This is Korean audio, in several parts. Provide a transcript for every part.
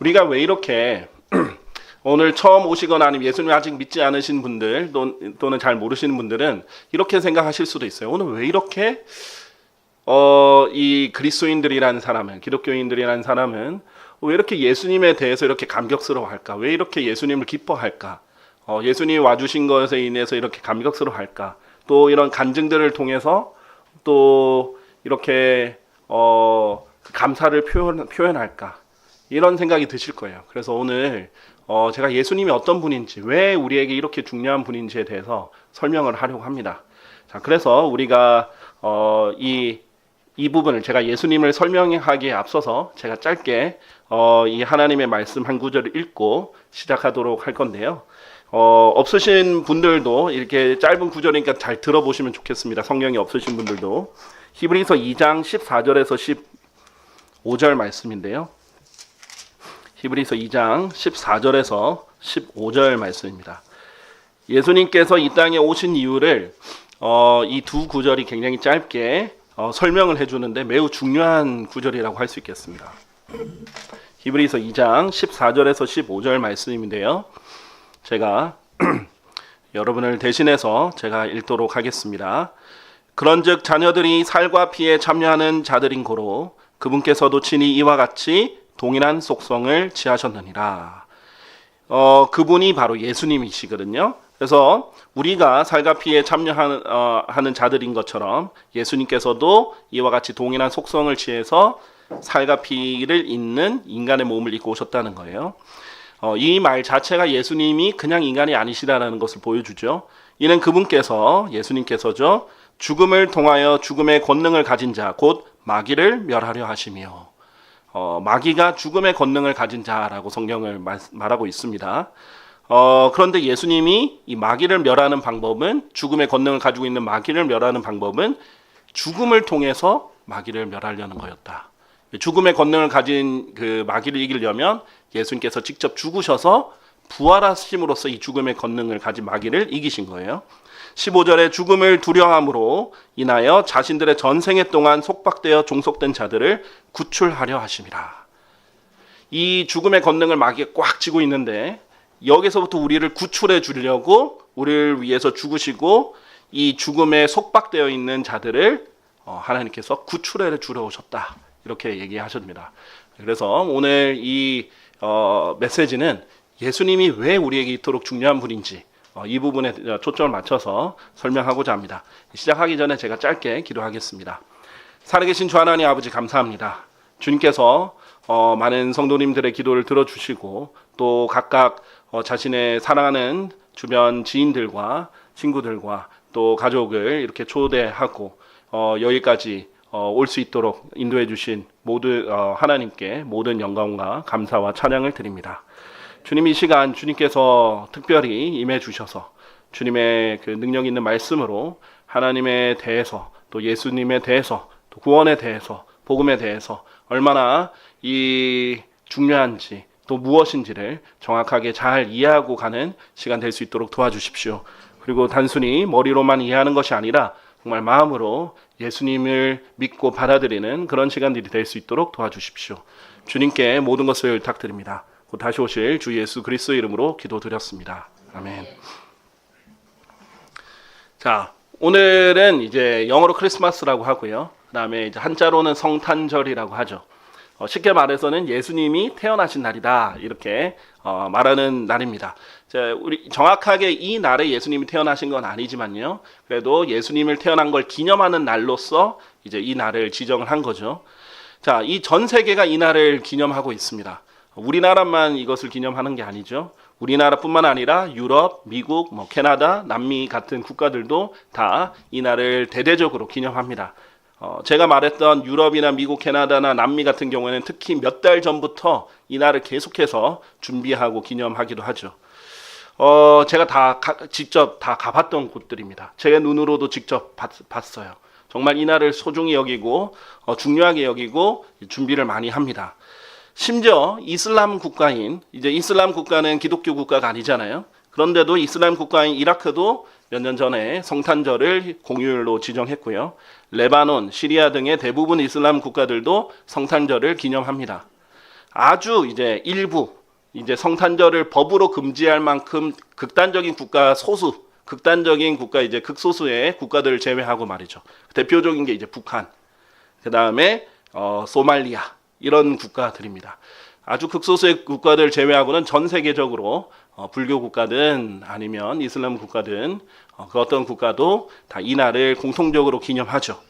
우리가 왜 이렇게 오늘 처음 오시거나 아니면 예수님 아직 믿지 않으신 분들 또는 잘 모르시는 분들은 이렇게 생각하실 수도 있어요. 오늘 왜 이렇게 이 그리스도인들이라는 사람은, 기독교인들이라는 사람은 왜 이렇게 예수님에 대해서 이렇게 감격스러워할까? 왜 이렇게 예수님을 기뻐할까? 예수님 와주신 것에 인해서 이렇게 감격스러워할까? 또 이런 간증들을 통해서 또 이렇게 감사를 표현할까? 이런 생각이 드실 거예요. 그래서 오늘 제가 예수님이 어떤 분인지, 왜 우리에게 이렇게 중요한 분인지에 대해서 설명을 하려고 합니다. 자, 그래서 우리가 이 부분을 제가 예수님을 설명하기에 앞서서 제가 짧게 이 하나님의 말씀 한 구절을 읽고 시작하도록 할 건데요. 없으신 분들도 이렇게 짧은 구절이니까 잘 들어보시면 좋겠습니다. 성경이 없으신 분들도. 히브리서 2장 14절에서 15절 말씀인데요. 히브리서 2장 14절에서 15절 말씀입니다. 예수님께서 이 땅에 오신 이유를 이 두 구절이 굉장히 짧게 설명을 해주는데 매우 중요한 구절이라고 할 수 있겠습니다. 히브리서 2장 14절에서 15절 말씀인데요. 제가 여러분을 대신해서 제가 읽도록 하겠습니다. 그런즉 자녀들이 살과 피에 참여하는 자들인 고로 그분께서도 친히 이와 같이 동일한 속성을 취하셨느니라. 그분이 바로 예수님이시거든요. 그래서 우리가 살과 피에 참여하는 자들인 것처럼 예수님께서도 이와 같이 동일한 속성을 취해서 살과 피를 잇는 인간의 몸을 입고 오셨다는 거예요. 이 말 자체가 예수님이 그냥 인간이 아니시라는 것을 보여주죠. 이는 그분께서, 예수님께서죠, 죽음을 통하여 죽음의 권능을 가진 자, 곧 마귀를 멸하려 하시며, 마귀가 죽음의 권능을 가진 자라고 성경을 말하고 있습니다. 그런데 예수님이 이 마귀를 멸하는 방법은, 죽음의 권능을 가지고 있는 마귀를 멸하는 방법은 죽음을 통해서 마귀를 멸하려는 거였다. 죽음의 권능을 가진 그 마귀를 이기려면 예수님께서 직접 죽으셔서 부활하심으로써 이 죽음의 권능을 가진 마귀를 이기신 거예요. 15절에 죽음을 두려움으로 인하여 자신들의 전생애 동안 속박되어 종속된 자들을 구출하려 하심이라. 이 죽음의 권능을 마귀가 꽉 쥐고 있는데 여기서부터 우리를 구출해 주려고 우리를 위해서 죽으시고 이 죽음에 속박되어 있는 자들을 하나님께서 구출해 주려 오셨다. 이렇게 얘기하십니다. 그래서 오늘 이 메시지는 예수님이 왜 우리에게 이토록 중요한 분인지 이 부분에 초점을 맞춰서 설명하고자 합니다. 시작하기 전에 제가 짧게 기도하겠습니다. 살아계신 주 하나님 아버지 감사합니다. 주님께서 많은 성도님들의 기도를 들어주시고 또 각각 자신의 사랑하는 주변 지인들과 친구들과 또 가족을 이렇게 초대하고 여기까지 올 수 있도록 인도해 주신 하나님께 모든 영광과 감사와 찬양을 드립니다. 주님, 이 시간 주님께서 특별히 임해 주셔서 주님의 그 능력 있는 말씀으로 하나님에 대해서 또 예수님에 대해서 또 구원에 대해서 복음에 대해서 얼마나 이 중요한지 또 무엇인지를 정확하게 잘 이해하고 가는 시간 될 수 있도록 도와주십시오. 그리고 단순히 머리로만 이해하는 것이 아니라 정말 마음으로 예수님을 믿고 받아들이는 그런 시간들이 될 수 있도록 도와주십시오. 주님께 모든 것을 부탁드립니다. 곧 다시 오실 주 예수 그리스도의 이름으로 기도드렸습니다. 아멘. 자, 오늘은 이제 영어로 크리스마스라고 하고요. 그다음에 이제 한자로는 성탄절이라고 하죠. 쉽게 말해서는 예수님이 태어나신 날이다 이렇게 말하는 날입니다. 자, 우리 정확하게 이 날에 예수님이 태어나신 건 아니지만요. 그래도 예수님을 태어난 걸 기념하는 날로서 이제 이 날을 지정을 한 거죠. 자, 이 전 세계가 이 날을 기념하고 있습니다. 우리나라만 이것을 기념하는 게 아니죠. 우리나라뿐만 아니라 유럽, 미국, 캐나다, 남미 같은 국가들도 다 이 날을 대대적으로 기념합니다. 제가 말했던 유럽이나 미국, 캐나다나 남미 같은 경우에는 특히 몇 달 전부터 이 날을 계속해서 준비하고 기념하기도 하죠. 제가 직접 다 가봤던 곳들입니다. 제 눈으로도 직접 봤어요. 정말 이 날을 소중히 여기고 중요하게 여기고 준비를 많이 합니다. 심지어 이슬람 국가인, 이제 이슬람 국가는 기독교 국가가 아니잖아요. 그런데도 이슬람 국가인 이라크도 몇 년 전에 성탄절을 공휴일로 지정했고요. 레바논, 시리아 등의 대부분 이슬람 국가들도 성탄절을 기념합니다. 아주 이제 일부 이제 성탄절을 법으로 금지할 만큼 극단적인 국가 소수, 극단적인 국가 이제 극소수의 국가들을 제외하고 말이죠. 대표적인 게 이제 북한, 그 다음에 소말리아 이런 국가들입니다. 아주 극소수의 국가들 제외하고는 전 세계적으로 불교 국가든 아니면 이슬람 국가든 그 어떤 국가도 다 이날을 공통적으로 기념하죠.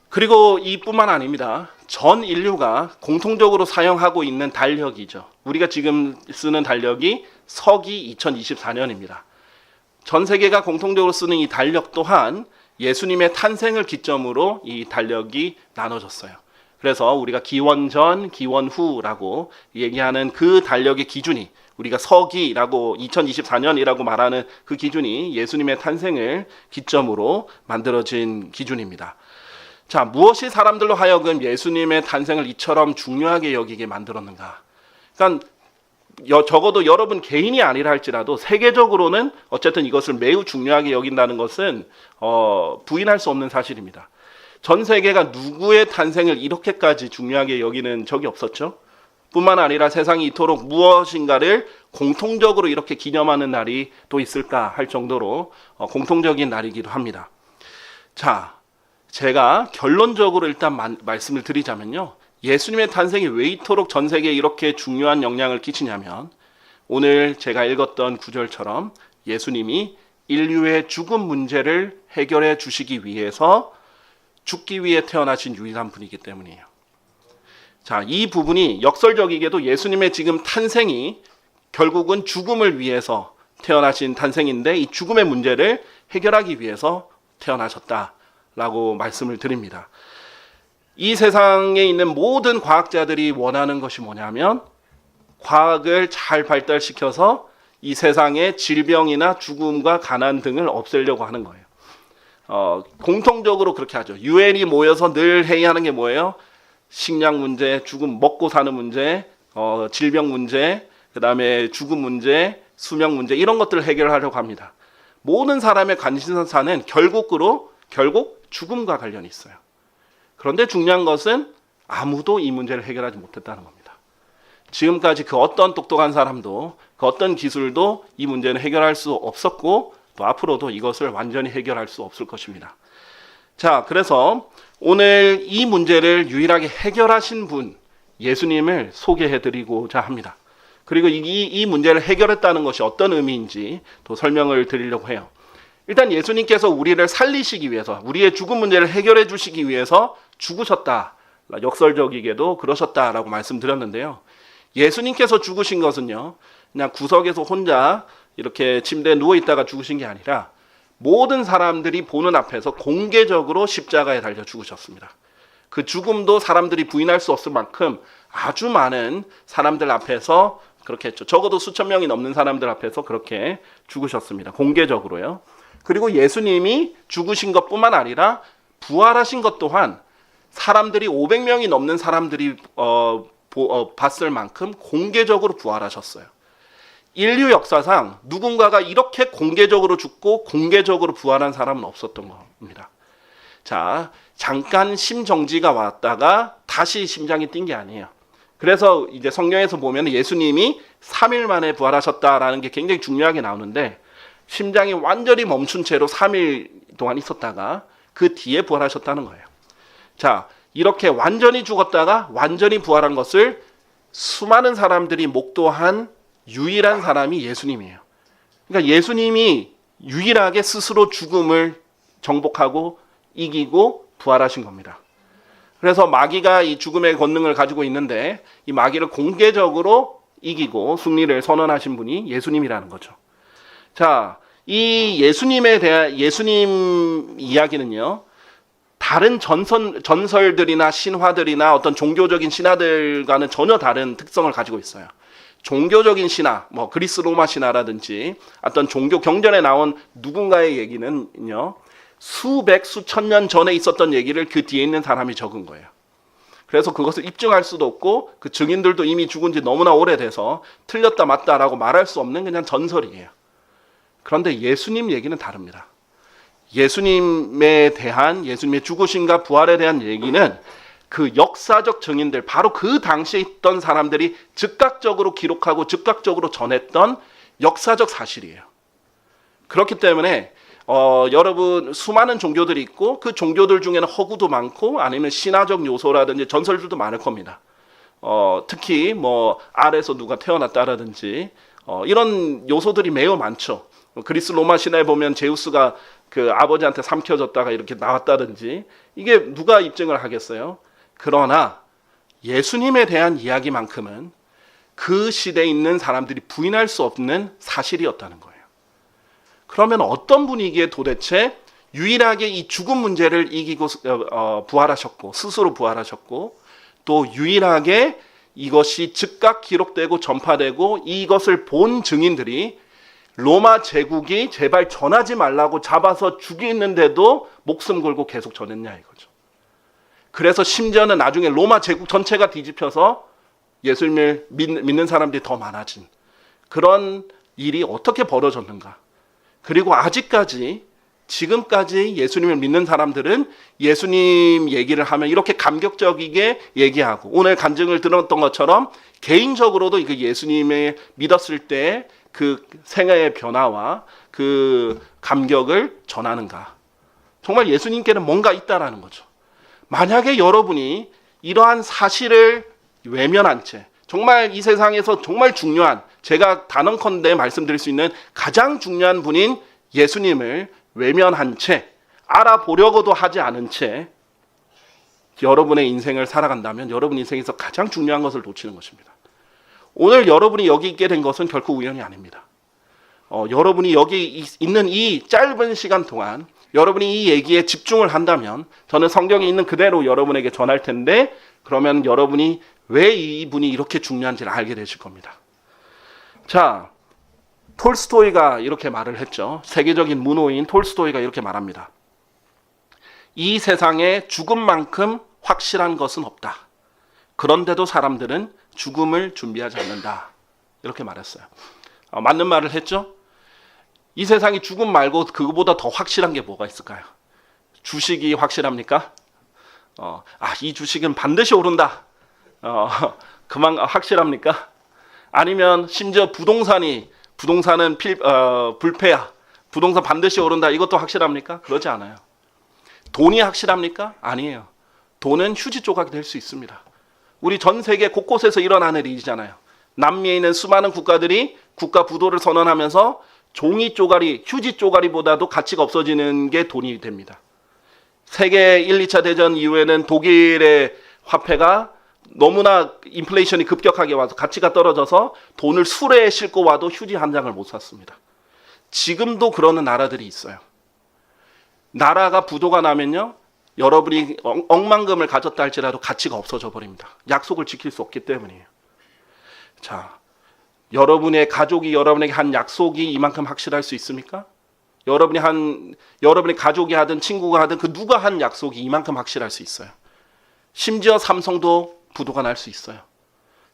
그리고 이뿐만 아닙니다. 전 인류가 공통적으로 사용하고 있는 달력이죠. 우리가 지금 쓰는 달력이 서기 2024년입니다. 전 세계가 공통적으로 쓰는 이 달력 또한 예수님의 탄생을 기점으로 이 달력이 나눠졌어요. 그래서 우리가 기원 전, 기원 후라고 얘기하는 그 달력의 기준이 우리가 서기라고 2024년이라고 말하는 그 기준이 예수님의 탄생을 기점으로 만들어진 기준입니다. 자, 무엇이 사람들로 하여금 예수님의 탄생을 이처럼 중요하게 여기게 만들었는가? 그러니까 적어도 여러분 개인이 아니라 할지라도 세계적으로는 어쨌든 이것을 매우 중요하게 여긴다는 것은 부인할 수 없는 사실입니다. 전 세계가 누구의 탄생을 이렇게까지 중요하게 여기는 적이 없었죠. 뿐만 아니라 세상이 이토록 무엇인가를 공통적으로 이렇게 기념하는 날이 또 있을까 할 정도로 공통적인 날이기도 합니다. 자, 제가 결론적으로 일단 말씀을 드리자면요. 예수님의 탄생이 왜 이토록 전 세계에 이렇게 중요한 영향을 끼치냐면 오늘 제가 읽었던 구절처럼 예수님이 인류의 죽음 문제를 해결해 주시기 위해서 죽기 위해 태어나신 유일한 분이기 때문이에요. 자, 이 부분이 역설적이게도 예수님의 지금 탄생이 결국은 죽음을 위해서 태어나신 탄생인데 이 죽음의 문제를 해결하기 위해서 태어나셨다라고 말씀을 드립니다. 이 세상에 있는 모든 과학자들이 원하는 것이 뭐냐면 과학을 잘 발달시켜서 이 세상의 질병이나 죽음과 가난 등을 없애려고 하는 거예요. 공통적으로 그렇게 하죠. 유엔이 모여서 늘 회의하는 게 뭐예요? 식량 문제, 죽음, 먹고 사는 문제, 질병 문제, 그 다음에 죽음 문제, 수명 문제 이런 것들을 해결하려고 합니다. 모든 사람의 관심사는 결국 죽음과 관련이 있어요. 그런데 중요한 것은 아무도 이 문제를 해결하지 못했다는 겁니다. 지금까지 그 어떤 똑똑한 사람도 그 어떤 기술도 이 문제는 해결할 수 없었고 또 앞으로도 이것을 완전히 해결할 수 없을 것입니다. 자, 그래서 오늘 이 문제를 유일하게 해결하신 분 예수님을 소개해드리고자 합니다. 그리고 이 문제를 해결했다는 것이 어떤 의미인지 또 설명을 드리려고 해요. 일단 예수님께서 우리를 살리시기 위해서 우리의 죽음 문제를 해결해 주시기 위해서 죽으셨다. 역설적이게도 그러셨다라고 말씀드렸는데요. 예수님께서 죽으신 것은요. 그냥 구석에서 혼자 이렇게 침대에 누워있다가 죽으신 게 아니라 모든 사람들이 보는 앞에서 공개적으로 십자가에 달려 죽으셨습니다. 그 죽음도 사람들이 부인할 수 없을 만큼 아주 많은 사람들 앞에서 그렇게 했죠. 적어도 수천 명이 넘는 사람들 앞에서 그렇게 죽으셨습니다. 공개적으로요. 그리고 예수님이 죽으신 것뿐만 아니라 부활하신 것 또한 사람들이 500명이 넘는 사람들이 봤을 만큼 공개적으로 부활하셨어요. 인류 역사상 누군가가 이렇게 공개적으로 죽고 공개적으로 부활한 사람은 없었던 겁니다. 자, 잠깐 심정지가 왔다가 다시 심장이 뛴 게 아니에요. 그래서 이제 성경에서 보면 예수님이 3일 만에 부활하셨다라는 게 굉장히 중요하게 나오는데 심장이 완전히 멈춘 채로 3일 동안 있었다가 그 뒤에 부활하셨다는 거예요. 자, 이렇게 완전히 죽었다가 완전히 부활한 것을 수많은 사람들이 목도한 유일한 사람이 예수님이에요. 그러니까 예수님이 유일하게 스스로 죽음을 정복하고 이기고 부활하신 겁니다. 그래서 마귀가 이 죽음의 권능을 가지고 있는데 이 마귀를 공개적으로 이기고 승리를 선언하신 분이 예수님이라는 거죠. 자, 이 예수님에 대한 예수님 이야기는요. 다른 전설들이나 신화들이나 어떤 종교적인 신화들과는 전혀 다른 특성을 가지고 있어요. 종교적인 신화, 뭐 그리스 로마 신화라든지 어떤 종교 경전에 나온 누군가의 얘기는요. 수백, 수천 년 전에 있었던 얘기를 그 뒤에 있는 사람이 적은 거예요. 그래서 그것을 입증할 수도 없고 그 증인들도 이미 죽은 지 너무나 오래돼서 틀렸다 맞다라고 말할 수 없는 그냥 전설이에요. 그런데 예수님 얘기는 다릅니다. 예수님의 죽으심과 부활에 대한 얘기는 그 역사적 증인들, 바로 그 당시에 있던 사람들이 즉각적으로 기록하고 즉각적으로 전했던 역사적 사실이에요. 그렇기 때문에 여러분 수많은 종교들이 있고 그 종교들 중에는 허구도 많고 아니면 신화적 요소라든지 전설들도 많을 겁니다. 특히 뭐 알에서 누가 태어났다라든지 이런 요소들이 매우 많죠. 그리스 로마 신화에 보면 제우스가 그 아버지한테 삼켜졌다가 이렇게 나왔다든지 이게 누가 입증을 하겠어요? 그러나 예수님에 대한 이야기만큼은 그 시대에 있는 사람들이 부인할 수 없는 사실이었다는 거예요. 그러면 어떤 분이기에 도대체 유일하게 이 죽음 문제를 이기고 부활하셨고 스스로 부활하셨고 또 유일하게 이것이 즉각 기록되고 전파되고 이것을 본 증인들이 로마 제국이 제발 전하지 말라고 잡아서 죽이는데도 목숨 걸고 계속 전했냐 이거죠. 그래서 심지어는 나중에 로마 제국 전체가 뒤집혀서 예수님을 믿는 사람들이 더 많아진 그런 일이 어떻게 벌어졌는가. 그리고 아직까지 지금까지 예수님을 믿는 사람들은 예수님 얘기를 하면 이렇게 감격적이게 얘기하고 오늘 간증을 들었던 것처럼 개인적으로도 그 예수님을 믿었을 때 그 생애의 변화와 그 감격을 전하는가. 정말 예수님께는 뭔가 있다라는 거죠. 만약에 여러분이 이러한 사실을 외면한 채 정말 이 세상에서 정말 중요한 제가 단언컨대 말씀드릴 수 있는 가장 중요한 분인 예수님을 외면한 채 알아보려고도 하지 않은 채 여러분의 인생을 살아간다면 여러분 인생에서 가장 중요한 것을 놓치는 것입니다. 오늘 여러분이 여기 있게 된 것은 결코 우연이 아닙니다. 여러분이 여기 있는 이 짧은 시간 동안 여러분이 이 얘기에 집중을 한다면 저는 성경에 있는 그대로 여러분에게 전할 텐데 그러면 여러분이 왜 이분이 이렇게 중요한지를 알게 되실 겁니다. 자, 톨스토이가 이렇게 말을 했죠. 세계적인 문호인 톨스토이가 이렇게 말합니다. 이 세상에 죽음만큼 확실한 것은 없다. 그런데도 사람들은 죽음을 준비하지 않는다. 이렇게 말했어요. 맞는 말을 했죠. 이 세상이 죽음 말고 그거보다 더 확실한 게 뭐가 있을까요? 주식이 확실합니까? 이 주식은 반드시 오른다. 그만 확실합니까? 아니면 심지어 부동산은 불패야. 부동산 반드시 오른다. 이것도 확실합니까? 그러지 않아요. 돈이 확실합니까? 아니에요. 돈은 휴지 조각이 될 수 있습니다. 우리 전 세계 곳곳에서 일어나는 일이잖아요. 남미에 있는 수많은 국가들이 국가 부도를 선언하면서 종이 쪼가리, 휴지 쪼가리보다도 가치가 없어지는 게 돈이 됩니다. 세계 1, 2차 대전 이후에는 독일의 화폐가 너무나 인플레이션이 급격하게 와서 가치가 떨어져서 돈을 수레에 싣고 와도 휴지 한 장을 못 샀습니다. 지금도 그러는 나라들이 있어요. 나라가 부도가 나면요. 여러분이 억만금을 가졌다 할지라도 가치가 없어져 버립니다. 약속을 지킬 수 없기 때문이에요. 자, 여러분의 가족이 여러분에게 한 약속이 이만큼 확실할 수 있습니까? 여러분의 가족이 하든 친구가 하든 그 누가 한 약속이 이만큼 확실할 수 있어요. 심지어 삼성도 부도가 날 수 있어요.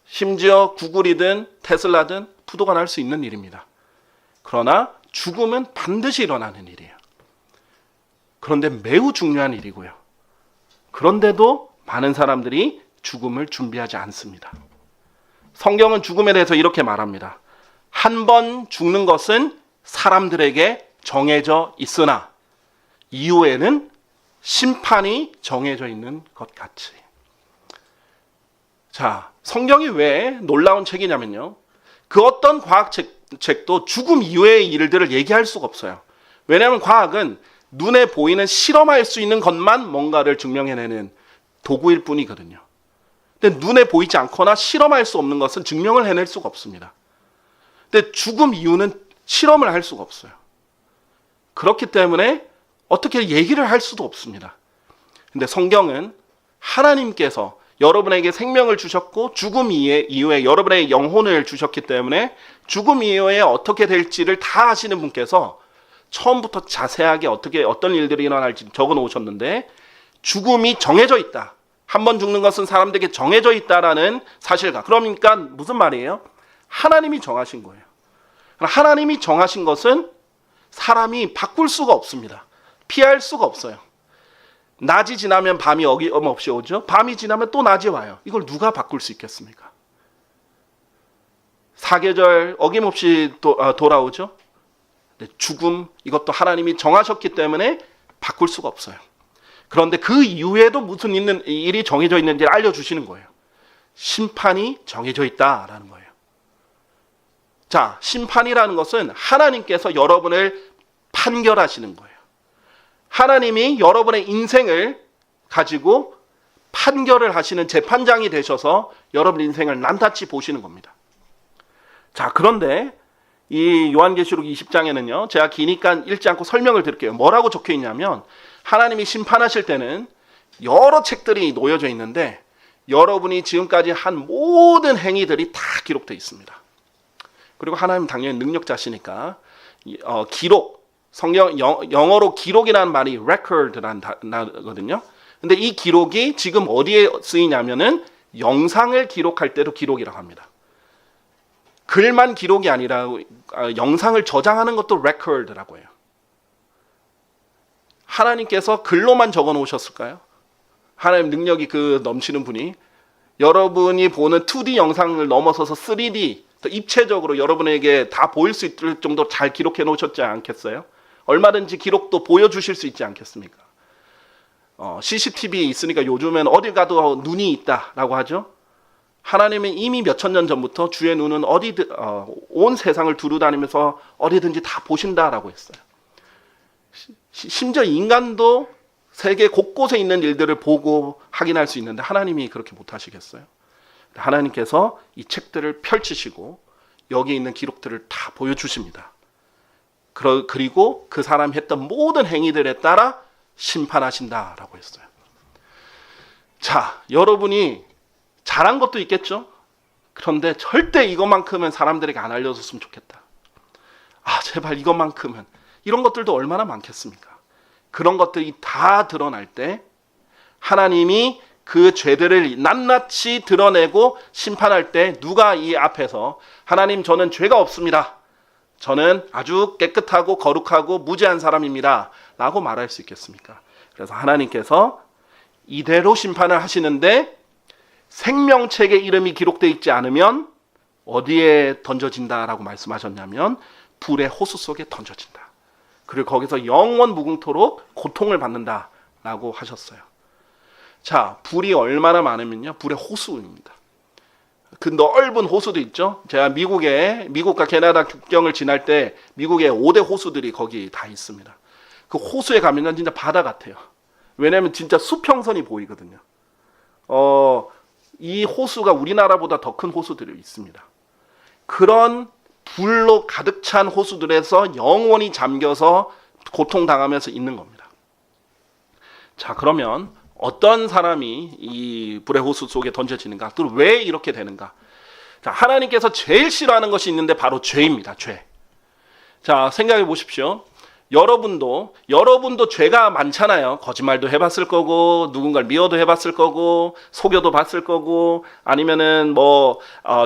심지어 구글이든 테슬라든 부도가 날 수 있는 일입니다. 그러나 죽음은 반드시 일어나는 일이에요. 그런데 매우 중요한 일이고요. 그런데도 많은 사람들이 죽음을 준비하지 않습니다. 성경은 죽음에 대해서 이렇게 말합니다. 한 번 죽는 것은 사람들에게 정해져 있으나 이후에는 심판이 정해져 있는 것 같이. 자, 성경이 왜 놀라운 책이냐면요. 그 어떤 과학책도 죽음 이후의 일들을 얘기할 수가 없어요. 왜냐하면 과학은 눈에 보이는 실험할 수 있는 것만 뭔가를 증명해내는 도구일 뿐이거든요. 근데 눈에 보이지 않거나 실험할 수 없는 것은 증명을 해낼 수가 없습니다. 근데 죽음 이후는 실험을 할 수가 없어요. 그렇기 때문에 어떻게 얘기를 할 수도 없습니다. 근데 성경은 하나님께서 여러분에게 생명을 주셨고 죽음 이후에 여러분의 영혼을 주셨기 때문에 죽음 이후에 어떻게 될지를 다 아시는 분께서 처음부터 자세하게 어떤 일들이 일어날지 적어 놓으셨는데 죽음이 정해져 있다. 한 번 죽는 것은 사람들에게 정해져 있다라는 사실과 그러니까 무슨 말이에요? 하나님이 정하신 거예요. 하나님이 정하신 것은 사람이 바꿀 수가 없습니다. 피할 수가 없어요. 낮이 지나면 밤이 어김없이 오죠. 밤이 지나면 또 낮이 와요. 이걸 누가 바꿀 수 있겠습니까? 사계절 어김없이 돌아오죠. 죽음, 이것도 하나님이 정하셨기 때문에 바꿀 수가 없어요. 그런데 그 이후에도 무슨 일이 정해져 있는지 알려주시는 거예요. 심판이 정해져 있다라는 거예요. 자, 심판이라는 것은 하나님께서 여러분을 판결하시는 거예요. 하나님이 여러분의 인생을 가지고 판결을 하시는 재판장이 되셔서 여러분 인생을 낱낱이 보시는 겁니다. 자, 그런데 이 요한계시록 20장에는요, 제가 기니까 읽지 않고 설명을 드릴게요. 뭐라고 적혀 있냐면, 하나님이 심판하실 때는 여러 책들이 놓여져 있는데 여러분이 지금까지 한 모든 행위들이 다 기록되어 있습니다. 그리고 하나님 당연히 능력자시니까 기록, 성경 영어로 기록이라는 말이 record라는 단어거든요. 근데 이 기록이 지금 어디에 쓰이냐면은 영상을 기록할 때도 기록이라고 합니다. 글만 기록이 아니라 영상을 저장하는 것도 record라고 해요. 하나님께서 글로만 적어 놓으셨을까요? 하나님 능력이 넘치는 분이 여러분이 보는 2D 영상을 넘어서서 3D, 더 입체적으로 여러분에게 다 보일 수 있을 정도로 잘 기록해 놓으셨지 않겠어요? 얼마든지 기록도 보여주실 수 있지 않겠습니까? CCTV 있으니까 요즘엔 어딜 가도 눈이 있다라고 하죠. 하나님은 이미 몇천 년 전부터 주의 눈은 온 세상을 두루다니면서 어디든지 다 보신다라고 했어요. 심지어 인간도 세계 곳곳에 있는 일들을 보고 확인할 수 있는데 하나님이 그렇게 못하시겠어요? 하나님께서 이 책들을 펼치시고 여기 있는 기록들을 다 보여주십니다. 그리고 그 사람이 했던 모든 행위들에 따라 심판하신다라고 했어요. 자, 여러분이 잘한 것도 있겠죠? 그런데 절대 이것만큼은 사람들에게 안 알려줬으면 좋겠다. 제발 이것만큼은. 이런 것들도 얼마나 많겠습니까? 그런 것들이 다 드러날 때 하나님이 그 죄들을 낱낱이 드러내고 심판할 때 누가 이 앞에서 하나님 저는 죄가 없습니다. 저는 아주 깨끗하고 거룩하고 무죄한 사람입니다. 라고 말할 수 있겠습니까? 그래서 하나님께서 이대로 심판을 하시는데 생명책에 이름이 기록되어 있지 않으면 어디에 던져진다라고 말씀하셨냐면 불의 호수 속에 던져진다. 그리고 거기서 영원 무궁토록 고통을 받는다라고 하셨어요. 자, 불이 얼마나 많으면요, 불의 호수입니다. 그 넓은 호수도 있죠. 제가 미국과 캐나다 국경을 지날 때 미국의 5대 호수들이 거기 다 있습니다. 그 호수에 가면은 진짜 바다 같아요. 왜냐하면 진짜 수평선이 보이거든요. 이 호수가 우리나라보다 더 큰 호수들이 있습니다. 그런 불로 가득 찬 호수들에서 영원히 잠겨서 고통당하면서 있는 겁니다. 자, 그러면 어떤 사람이 이 불의 호수 속에 던져지는가? 또 왜 이렇게 되는가? 자, 하나님께서 제일 싫어하는 것이 있는데 바로 죄입니다. 죄. 자, 생각해 보십시오. 여러분도 죄가 많잖아요. 거짓말도 해봤을 거고, 누군가를 미워도 해봤을 거고, 속여도 봤을 거고, 아니면은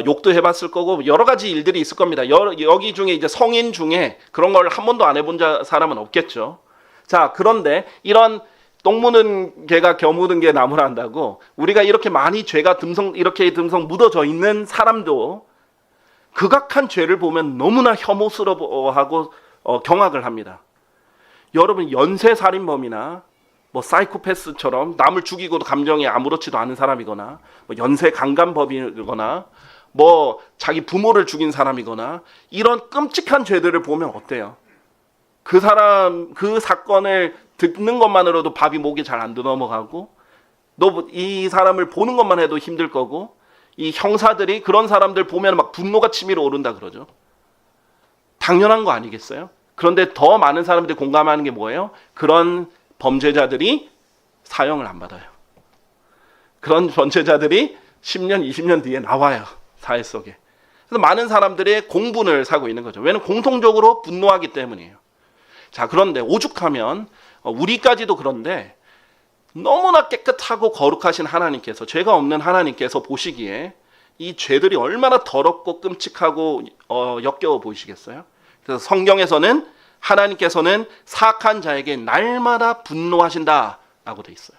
욕도 해봤을 거고, 여러 가지 일들이 있을 겁니다. 여기 중에 이제 성인 중에 그런 걸 한 번도 안 해본 사람은 없겠죠. 자, 그런데 이런 똥 묻은 개가 겨 묻은 개 나무라 한다고 우리가 이렇게 많이 죄가 이렇게 듬성 묻어져 있는 사람도 극악한 죄를 보면 너무나 혐오스러워하고 경악을 합니다. 여러분 연쇄살인범이나 사이코패스처럼 남을 죽이고도 감정이 아무렇지도 않은 사람이거나 연쇄 강간범이거나 자기 부모를 죽인 사람이거나 이런 끔찍한 죄들을 보면 어때요? 그 사건을 듣는 것만으로도 밥이 목이 잘 안 넘어가고 이 사람을 보는 것만 해도 힘들 거고 이 형사들이 그런 사람들 보면 막 분노가 치밀어 오른다 그러죠. 당연한 거 아니겠어요? 그런데 더 많은 사람들이 공감하는 게 뭐예요? 그런 범죄자들이 사형을 안 받아요. 그런 범죄자들이 10년, 20년 뒤에 나와요. 사회 속에. 그래서 많은 사람들이 공분을 사고 있는 거죠. 왜냐하면 공통적으로 분노하기 때문이에요. 자, 그런데 오죽하면 우리까지도 그런데 너무나 깨끗하고 거룩하신 하나님께서, 죄가 없는 하나님께서 보시기에 이 죄들이 얼마나 더럽고 끔찍하고 역겨워 보이시겠어요? 그래서 성경에서는 하나님께서는 사악한 자에게 날마다 분노하신다라고 라고 돼 있어요.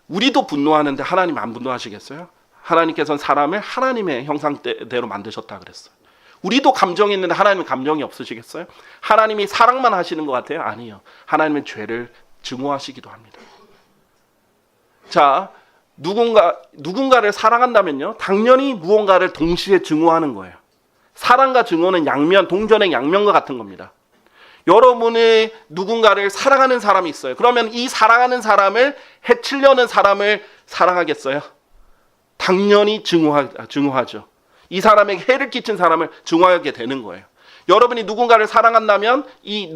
우리도 분노하는데 하나님 안 분노하시겠어요? 하나님께서는 사람을 하나님의 형상대로 만드셨다 그랬어요. 우리도 감정이 있는데 하나님은 감정이 없으시겠어요? 하나님이 사랑만 하시는 것 같아요? 아니요. 하나님은 죄를 증오하시기도 합니다. 자, 누군가를 사랑한다면요, 당연히 무언가를 동시에 증오하는 거예요. 사랑과 증오는 동전의 양면과 같은 겁니다. 여러분이 누군가를 사랑하는 사람이 있어요. 그러면 이 사랑하는 사람을 해치려는 사람을 사랑하겠어요? 당연히 증오하죠. 이 사람에게 해를 끼친 사람을 증오하게 되는 거예요. 여러분이 누군가를 사랑한다면 이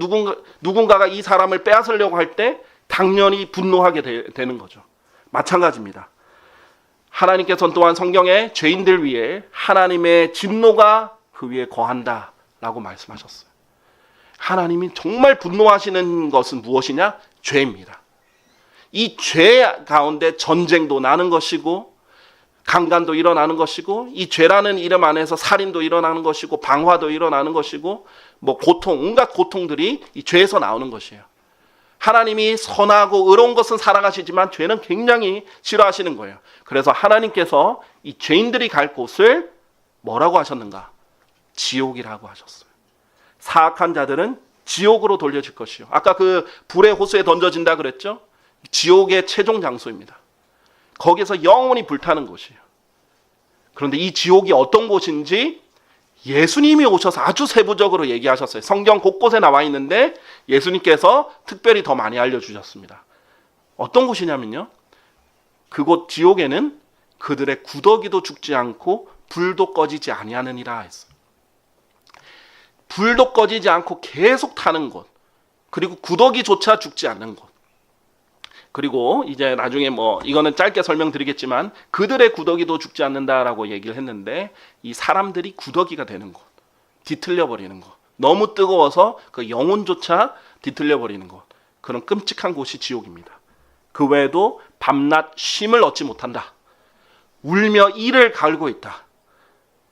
누군가가 이 사람을 빼앗으려고 할 때 당연히 분노하게 되는 거죠. 마찬가지입니다. 하나님께서는 또한 성경에 죄인들 위해 하나님의 진노가 그 위에 거한다라고 말씀하셨어요. 하나님이 정말 분노하시는 것은 무엇이냐? 죄입니다. 이 죄 가운데 전쟁도 나는 것이고 강간도 일어나는 것이고 이 죄라는 이름 안에서 살인도 일어나는 것이고 방화도 일어나는 것이고 온갖 고통들이 이 죄에서 나오는 것이에요. 하나님이 선하고 의로운 것은 사랑하시지만 죄는 굉장히 싫어하시는 거예요. 그래서 하나님께서 이 죄인들이 갈 곳을 뭐라고 하셨는가? 지옥이라고 하셨어요. 사악한 자들은 지옥으로 돌려질 것이요. 아까 그 불의 호수에 던져진다 그랬죠? 지옥의 최종 장소입니다. 거기서 영원히 불타는 곳이에요. 그런데 이 지옥이 어떤 곳인지 예수님이 오셔서 아주 세부적으로 얘기하셨어요. 성경 곳곳에 나와 있는데 예수님께서 특별히 더 많이 알려주셨습니다. 어떤 곳이냐면요, 그곳 지옥에는 그들의 구더기도 죽지 않고 불도 꺼지지 아니하느니라 했어요. 불도 꺼지지 않고 계속 타는 곳, 그리고 구더기조차 죽지 않는 곳, 그리고 이제 나중에 이거는 짧게 설명드리겠지만 그들의 구더기도 죽지 않는다라고 얘기를 했는데 이 사람들이 구더기가 되는 곳, 뒤틀려 버리는 곳, 너무 뜨거워서 그 영혼조차 뒤틀려 버리는 곳, 그런 끔찍한 곳이 지옥입니다. 그 외에도 밤낮 쉼을 얻지 못한다, 울며 이를 갈고 있다,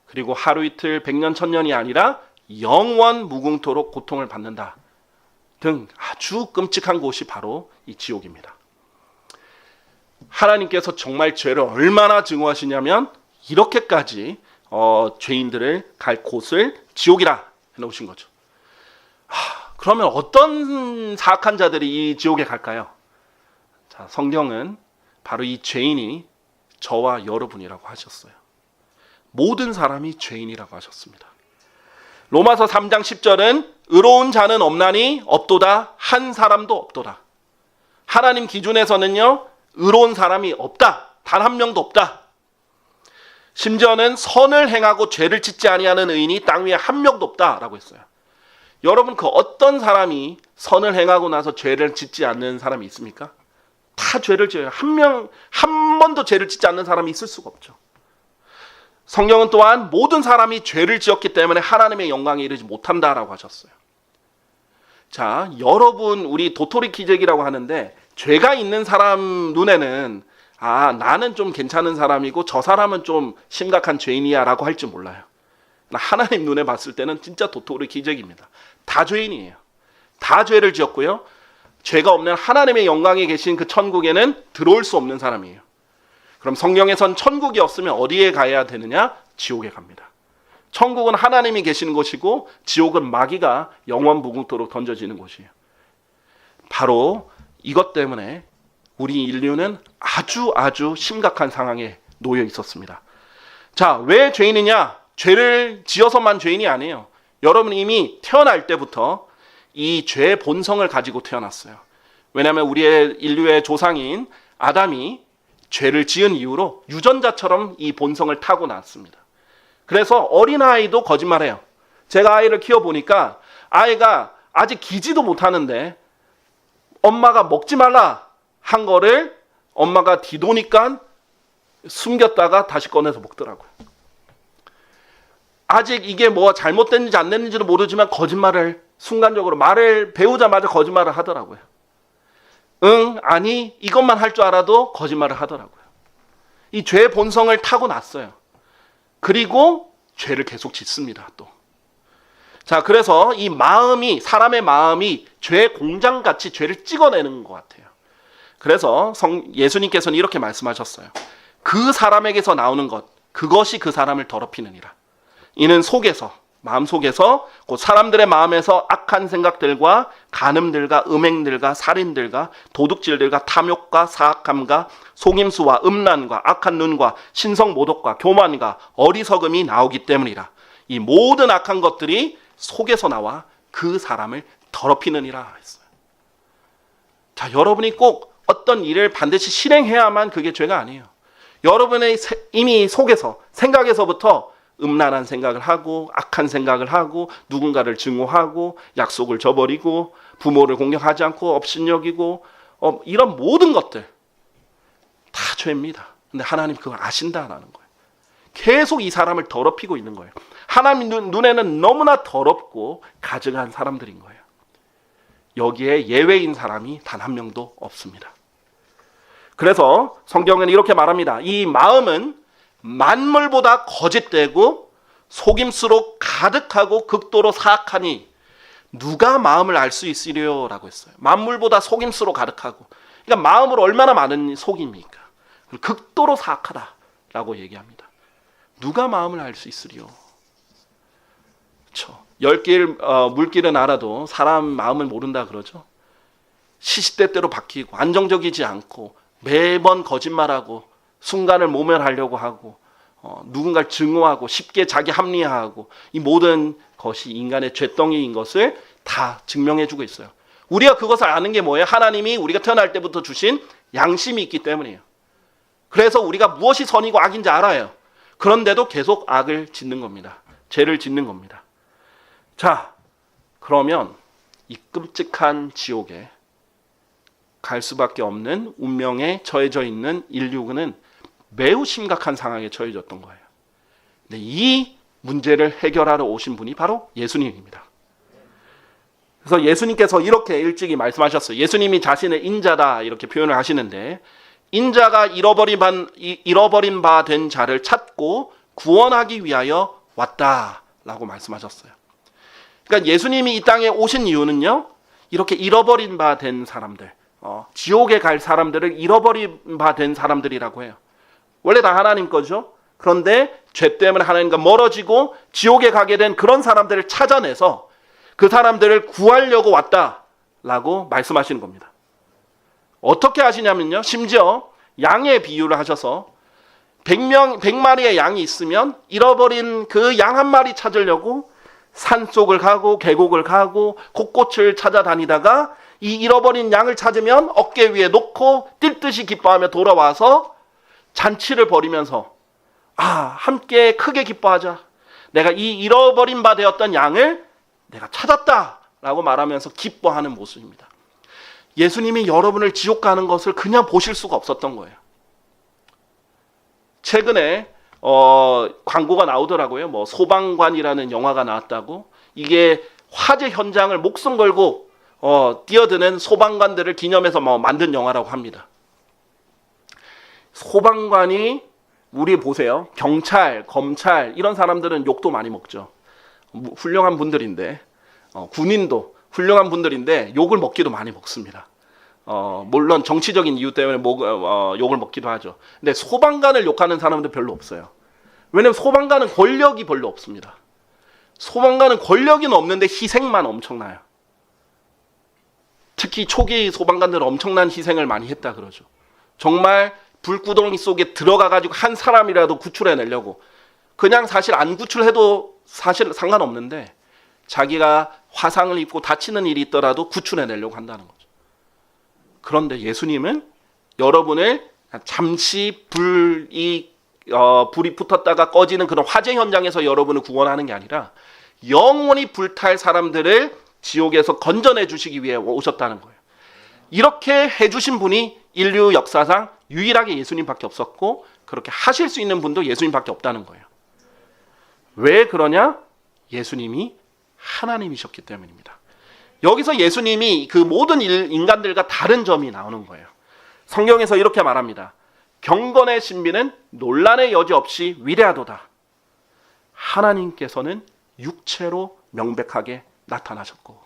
그리고 하루 이틀 100년 1000년이 아니라 영원 무궁토록 고통을 받는다 등 아주 끔찍한 곳이 바로 이 지옥입니다. 하나님께서 정말 죄를 얼마나 증오하시냐면 이렇게까지 죄인들을 갈 곳을 지옥이라 해놓으신 거죠. 그러면 어떤 사악한 자들이 이 지옥에 갈까요? 자, 성경은 바로 이 죄인이 저와 여러분이라고 하셨어요. 모든 사람이 죄인이라고 하셨습니다. 로마서 3장 10절은 의로운 자는 없나니 없도다, 한 사람도 없도다. 하나님 기준에서는요, 의로운 사람이 없다, 단 한 명도 없다. 심지어는 선을 행하고 죄를 짓지 아니하는 의인이 땅 위에 한 명도 없다라고 했어요. 여러분, 그 어떤 사람이 선을 행하고 나서 죄를 짓지 않는 사람이 있습니까? 다 죄를 지어요. 한 번도 죄를 짓지 않는 사람이 있을 수가 없죠. 성경은 또한 모든 사람이 죄를 지었기 때문에 하나님의 영광에 이르지 못한다라고 하셨어요. 자, 여러분, 우리 도토리 기적이라고 하는데 죄가 있는 사람 눈에는 나는 좀 괜찮은 사람이고 저 사람은 좀 심각한 죄인이야 라고 할지 몰라요. 하나님 눈에 봤을 때는 진짜 도토리 기적입니다. 다 죄인이에요. 다 죄를 지었고요, 죄가 없는 하나님의 영광에 계신 그 천국에는 들어올 수 없는 사람이에요. 그럼 성경에선 천국이 없으면 어디에 가야 되느냐? 지옥에 갑니다. 천국은 하나님이 계시는 곳이고 지옥은 마귀가 영원 무궁토록 던져지는 곳이에요. 바로 이것 때문에 우리 인류는 아주 심각한 상황에 놓여 있었습니다. 자, 왜 죄인이냐? 죄를 지어서만 죄인이 아니에요. 여러분, 이미 태어날 때부터 이 죄의 본성을 가지고 태어났어요. 왜냐하면 우리의 인류의 조상인 아담이 죄를 지은 이후로 유전자처럼 이 본성을 타고났습니다. 그래서 어린아이도 거짓말해요. 제가 아이를 키워보니까 아이가 아직 기지도 못하는데 엄마가 먹지 말라 한 거를 엄마가 뒤도니까 숨겼다가 다시 꺼내서 먹더라고요. 아직 이게 뭐 잘못됐는지 안 됐는지도 모르지만 거짓말을 순간적으로 말을 배우자마자 거짓말을 하더라고요. 아니, 이것만 할 줄 알아도 거짓말을 하더라고요. 이 죄의 본성을 타고났어요. 그리고 죄를 계속 짓습니다, 또. 자, 그래서 이 마음이, 사람의 마음이 죄의 공장같이 죄를 찍어내는 것 같아요. 그래서 예수님께서는 이렇게 말씀하셨어요. 그 사람에게서 나오는 것, 그것이 그 사람을 더럽히느니라. 이는 속에서, 마음속에서, 곧 사람들의 마음에서 악한 생각들과 간음들과 음행들과 살인들과 도둑질들과 탐욕과 사악함과 속임수와 음란과 악한 눈과 신성모독과 교만과 어리석음이 나오기 때문이라. 이 모든 악한 것들이 속에서 나와 그 사람을 더럽히느니라 했어요. 자, 여러분이 꼭 어떤 일을 반드시 실행해야만 그게 죄가 아니에요. 여러분의 이미 속에서, 생각에서부터 음란한 생각을 하고 악한 생각을 하고 누군가를 증오하고 약속을 저버리고 부모를 공경하지 않고 업신여기고 이런 모든 것들 다 죄입니다. 근데 하나님 그걸 아신다라는 거예요. 계속 이 사람을 더럽히고 있는 거예요. 하나님 눈에는 너무나 더럽고 가증한 사람들인 거예요. 여기에 예외인 사람이 단 한 명도 없습니다. 그래서 성경은 이렇게 말합니다. 이 마음은 만물보다 거짓되고 속임수로 가득하고 극도로 사악하니 누가 마음을 알 수 있으리요? 라고 했어요. 만물보다 속임수로 가득하고, 그러니까 마음을 얼마나 많은 속임입니까? 극도로 사악하다라고 얘기합니다. 누가 마음을 알 수 있으리요? 그렇죠. 물길은 알아도 사람 마음을 모른다 그러죠. 시시때때로 바뀌고 안정적이지 않고 매번 거짓말하고 순간을 모면하려고 하고 누군가를 증오하고 쉽게 자기 합리화하고 이 모든 것이 인간의 죄덩이인 것을 다 증명해주고 있어요. 우리가 그것을 아는 게 뭐예요? 하나님이 우리가 태어날 때부터 주신 양심이 있기 때문이에요. 그래서 우리가 무엇이 선이고 악인지 알아요. 그런데도 계속 악을 짓는 겁니다. 죄를 짓는 겁니다. 자, 그러면 이 끔찍한 지옥에 갈 수밖에 없는 운명에 처해져 있는 인류는 매우 심각한 상황에 처해졌던 거예요. 근데 이 문제를 해결하러 오신 분이 바로 예수님입니다. 그래서 예수님께서 이렇게 일찍이 말씀하셨어요. 예수님이 자신을 인자다 이렇게 표현을 하시는데, 인자가 잃어버린 바 된 자를 찾고 구원하기 위하여 왔다라고 말씀하셨어요. 그러니까 예수님이 이 땅에 오신 이유는요, 이렇게 잃어버린 바 된 사람들, 지옥에 갈 사람들을 잃어버린 바 된 사람들이라고 해요. 원래 다 하나님 거죠. 그런데 죄 때문에 하나님과 멀어지고 지옥에 가게 된 그런 사람들을 찾아내서 그 사람들을 구하려고 왔다라고 말씀하시는 겁니다. 어떻게 하시냐면요, 심지어 양의 비유를 하셔서 100마리의 양이 있으면 잃어버린 그 양 한 마리 찾으려고 산속을 가고 계곡을 가고 곳곳을 찾아다니다가 이 잃어버린 양을 찾으면 어깨 위에 놓고 뛸 듯이 기뻐하며 돌아와서 잔치를 벌이면서 함께 크게 기뻐하자. 내가 이 잃어버린 바 되었던 양을 내가 찾았다라고 말하면서 기뻐하는 모습입니다. 예수님이 여러분을 지옥 가는 것을 그냥 보실 수가 없었던 거예요. 최근에 광고가 나오더라고요. 뭐 소방관이라는 영화가 나왔다고. 이게 화재 현장을 목숨 걸고 뛰어드는 소방관들을 기념해서 만든 영화라고 합니다. 소방관이, 우리 보세요. 경찰, 검찰 이런 사람들은 욕도 많이 먹죠. 훌륭한 분들인데, 군인도 훌륭한 분들인데 욕을 먹기도 많이 먹습니다. 물론 정치적인 이유 때문에 욕을 먹기도 하죠. 근데 소방관을 욕하는 사람들 별로 없어요. 왜냐면 소방관은 권력이 별로 없습니다. 소방관은 권력이 없는데 희생만 엄청나요. 특히 초기 소방관들은 엄청난 희생을 많이 했다 그러죠. 정말 불구덩이 속에 들어가가지고 한 사람이라도 구출해내려고, 그냥 사실 안 구출해도 사실 상관없는데 자기가 화상을 입고 다치는 일이 있더라도 구출해내려고 한다는 거죠. 그런데 예수님은 여러분을 잠시 불이 붙었다가 꺼지는 그런 화재 현장에서 여러분을 구원하는 게 아니라 영원히 불탈 사람들을 지옥에서 건져내 주시기 위해 오셨다는 거예요. 이렇게 해주신 분이 인류 역사상 유일하게 예수님밖에 없었고, 그렇게 하실 수 있는 분도 예수님밖에 없다는 거예요. 왜 그러냐? 예수님이 하나님이셨기 때문입니다. 여기서 예수님이 그 모든 인간들과 다른 점이 나오는 거예요. 성경에서 이렇게 말합니다. 경건의 신비는 논란의 여지 없이 위대하도다. 하나님께서는 육체로 명백하게 나타나셨고.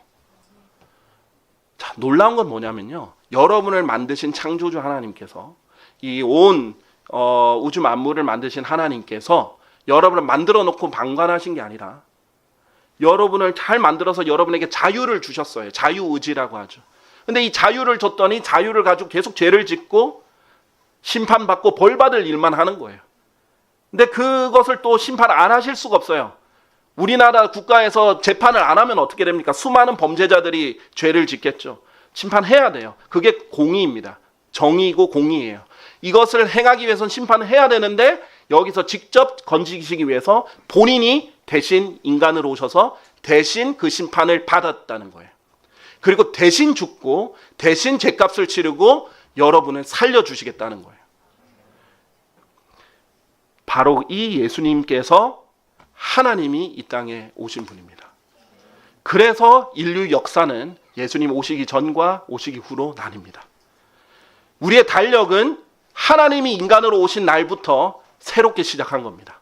자, 놀라운 건 뭐냐면요, 여러분을 만드신 창조주 하나님께서 이 온 우주 만물을 만드신 하나님께서 여러분을 만들어 놓고 방관하신 게 아니라 여러분을 잘 만들어서 여러분에게 자유를 주셨어요. 자유의지라고 하죠. 근데 이 자유를 줬더니 자유를 가지고 계속 죄를 짓고 심판받고 벌받을 일만 하는 거예요. 근데 그것을 또 심판 안 하실 수가 없어요. 우리나라 국가에서 재판을 안 하면 어떻게 됩니까? 수많은 범죄자들이 죄를 짓겠죠. 심판해야 돼요. 그게 공의입니다. 정의고 공의예요. 이것을 행하기 위해서는 심판을 해야 되는데 여기서 직접 건지시기 위해서 본인이 대신 인간으로 오셔서 대신 그 심판을 받았다는 거예요. 그리고 대신 죽고 대신 죄값을 치르고 여러분을 살려주시겠다는 거예요. 바로 이 예수님께서 하나님이 이 땅에 오신 분입니다. 그래서 인류 역사는 예수님 오시기 전과 오시기 후로 나뉩니다. 우리의 달력은 하나님이 인간으로 오신 날부터 새롭게 시작한 겁니다.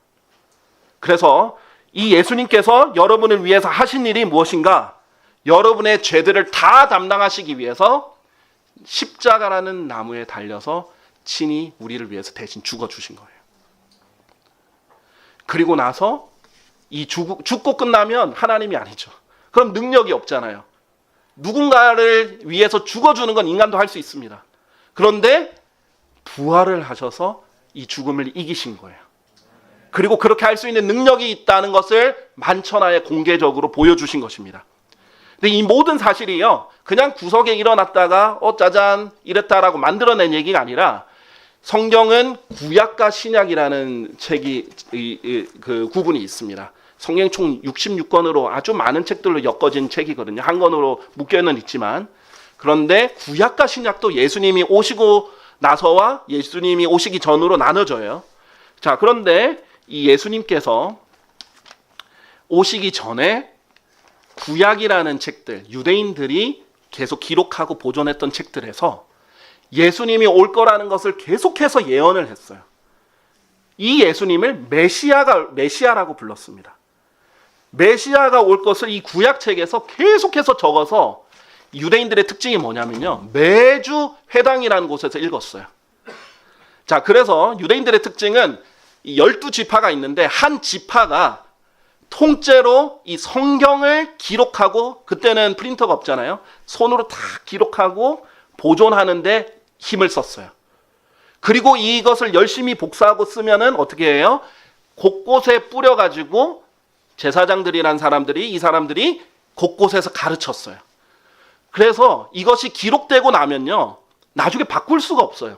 그래서 이 예수님께서 여러분을 위해서 하신 일이 무엇인가? 여러분의 죄들을 다 담당하시기 위해서 십자가라는 나무에 달려서 친히 우리를 위해서 대신 죽어주신 거예요. 그리고 나서 이 죽고 끝나면 하나님이 아니죠. 그럼 능력이 없잖아요. 누군가를 위해서 죽어주는 건 인간도 할 수 있습니다. 그런데 부활을 하셔서 이 죽음을 이기신 거예요. 그리고 그렇게 할 수 있는 능력이 있다는 것을 만천하에 공개적으로 보여주신 것입니다. 근데 이 모든 사실이요, 그냥 구석에 일어났다가 짜잔 이랬다라고 만들어낸 얘기가 아니라 성경은 구약과 신약이라는 책이 그 구분이 있습니다. 성경 총 66권으로 아주 많은 책들로 엮어진 책이거든요. 한 권으로 묶여는 있지만, 그런데 구약과 신약도 예수님이 오시고 나서와 예수님이 오시기 전으로 나눠져요. 자, 그런데 이 예수님께서 오시기 전에 구약이라는 책들, 유대인들이 계속 기록하고 보존했던 책들에서 예수님이 올 거라는 것을 계속해서 예언을 했어요. 이 예수님을 메시아라고 불렀습니다. 메시아가 올 것을 이 구약책에서 계속해서 적어서 유대인들의 특징이 뭐냐면요, 매주 회당이라는 곳에서 읽었어요. 자, 그래서 유대인들의 특징은 이 12지파가 있는데 한 지파가 통째로 이 성경을 기록하고, 그때는 프린터가 없잖아요. 손으로 다 기록하고 보존하는데 힘을 썼어요. 그리고 이것을 열심히 복사하고 쓰면은 어떻게 해요? 곳곳에 뿌려가지고 제사장들이란 사람들이, 이 사람들이 곳곳에서 가르쳤어요. 그래서 이것이 기록되고 나면요, 나중에 바꿀 수가 없어요.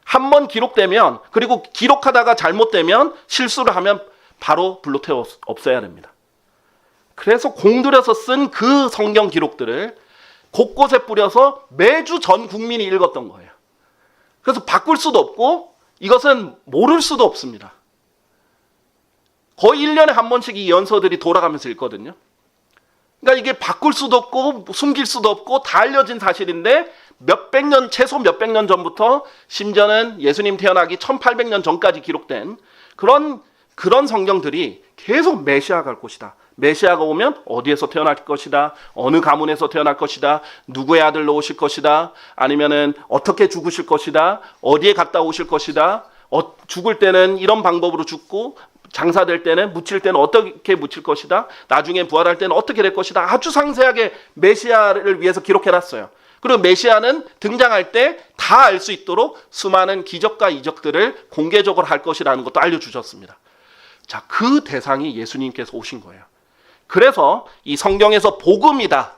한 번 기록되면, 그리고 기록하다가 잘못되면, 실수를 하면 바로 불로 태워 없애야 됩니다. 그래서 공들여서 쓴 그 성경 기록들을 곳곳에 뿌려서 매주 전 국민이 읽었던 거예요. 그래서 바꿀 수도 없고 이것은 모를 수도 없습니다. 거의 1년에 한 번씩 이 연서들이 돌아가면서 읽거든요. 그러니까 이게 바꿀 수도 없고 숨길 수도 없고 다 알려진 사실인데 몇백 년, 최소 몇백 년 전부터, 심지어는 예수님 태어나기 1800년 전까지 기록된 그런 성경들이 계속 메시아가 갈 것이다. 메시아가 오면 어디에서 태어날 것이다. 어느 가문에서 태어날 것이다. 누구의 아들로 오실 것이다. 아니면은 어떻게 죽으실 것이다. 어디에 갔다 오실 것이다. 죽을 때는 이런 방법으로 죽고, 장사될 때는, 묻힐 때는 어떻게 묻힐 것이다. 나중에 부활할 때는 어떻게 될 것이다. 아주 상세하게 메시아를 위해서 기록해놨어요. 그리고 메시아는 등장할 때 다 알 수 있도록 수많은 기적과 이적들을 공개적으로 할 것이라는 것도 알려주셨습니다. 자, 그 대상이 예수님께서 오신 거예요. 그래서 이 성경에서 복음이다,